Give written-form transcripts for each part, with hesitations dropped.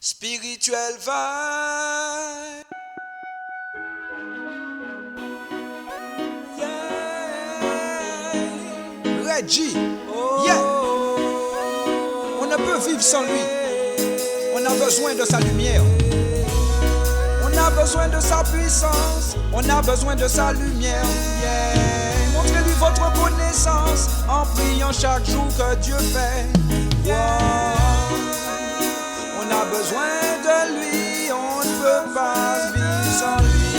Spirituel vibe. Yeah. Reggie. Oh. Yeah. On ne peut vivre sans lui. On a besoin de sa lumière. On a besoin de sa puissance. On a besoin de sa lumière. Yeah. Montrez-lui votre connaissance en priant chaque jour que Dieu fait. Yeah. On a besoin de lui, on ne peut pas vivre sans lui.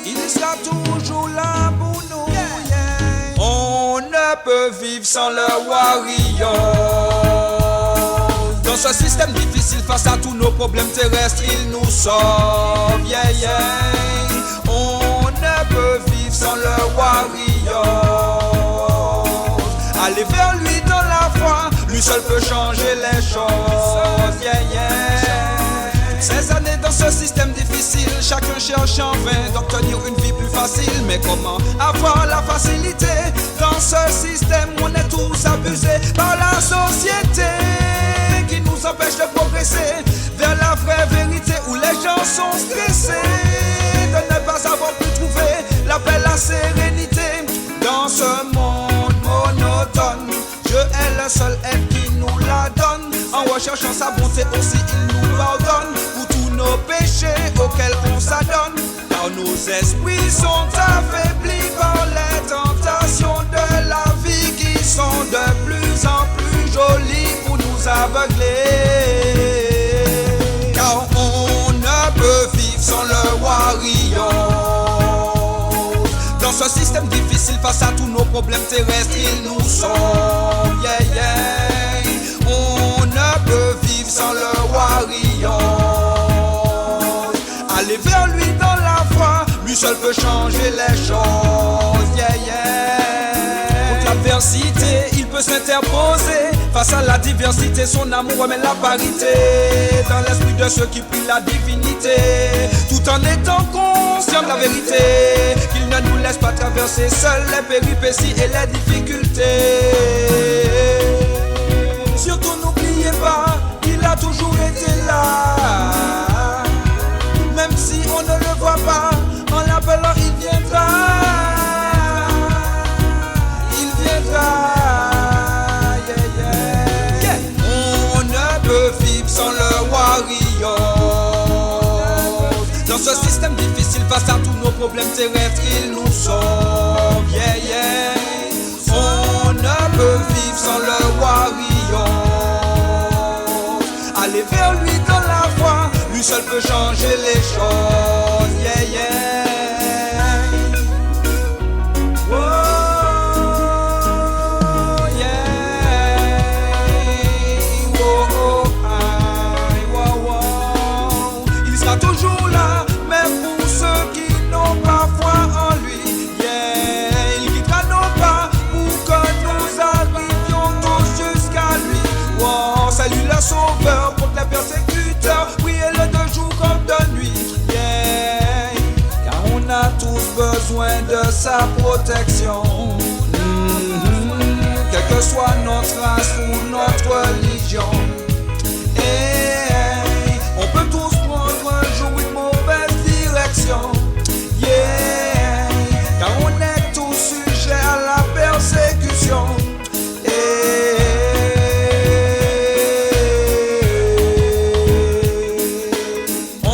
Il sera toujours là pour nous. Yeah. On ne peut vivre sans le warrior. Dans ce système difficile, face à tous nos problèmes terrestres, il nous sauve. Yeah, yeah. On ne peut vivre sans le warrior. Allez vers lui dans la foi. Lui seul peut changer les choses, yeah, yeah. Ces années dans ce système difficile, chacun cherche en vain d'obtenir une vie plus facile. Mais comment avoir la facilité? Dans ce système, on est tous abusés par la société qui nous empêche de progresser vers la vraie vérité où les gens sont stressés de ne pas avoir pu trouver la paix, la sérénité dans ce monde monotone. Dieu est le seul être qui nous la donne. En recherchant sa bonté aussi, il nous pardonne pour tous nos péchés auxquels on s'adonne. Car nos esprits sont affaiblis par les tentations de la vie qui sont de plus en plus jolies pour nous aveugler. Car on ne peut vivre sans le warrior. Dans ce système difficile, face à tous nos problèmes terrestres, il nous sauve, yeah, yeah. On ne peut vivre sans le warrior. Allez vers lui dans la foi, lui seul peut changer les choses, yeah, yeah. Contre l'adversité, il peut s'interposer. Face à la diversité, son amour remet la parité dans l'esprit de ceux qui prient la divinité, tout en étant conscient de la vérité, qu'il ne nous laisse pas traverser seuls les péripéties et les difficultés. Surtout n'oubliez pas qu'il a toujours été là. Même si on ne le voit pas, en l'appelant il viendra. Il viendra. Sans le warrior. Dans ce système difficile, face à tous nos problèmes terrestres, il nous sauve, yeah, yeah. On ne peut vivre sans le warrior. Allez vers lui dans la foi, lui seul peut changer les choses, yeah, yeah. Toujours là, même pour ceux qui n'ont pas foi en lui, yeah. Il guidera nos pas pour que nous arrivions tous jusqu'à lui. Wow, c'est lui le sauveur contre les persécuteurs, priez-le de jour comme de nuit, yeah. Car on a tous besoin de sa protection, quelle que soit notre race ou notre religion. On peut tous prendre un jour une mauvaise direction, yeah. Car on est tous sujets à la persécution. On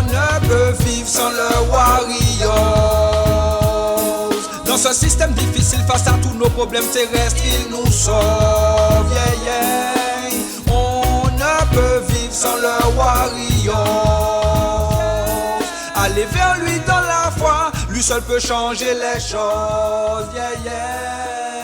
ne peut vivre sans le warrior. Dans ce système difficile, face à tous nos problèmes terrestres, il nous sauve, yeah, yeah. On ne peut vivre sans le warrior. Allez vers lui dans la foi, lui seul peut changer les choses, yeah, yeah.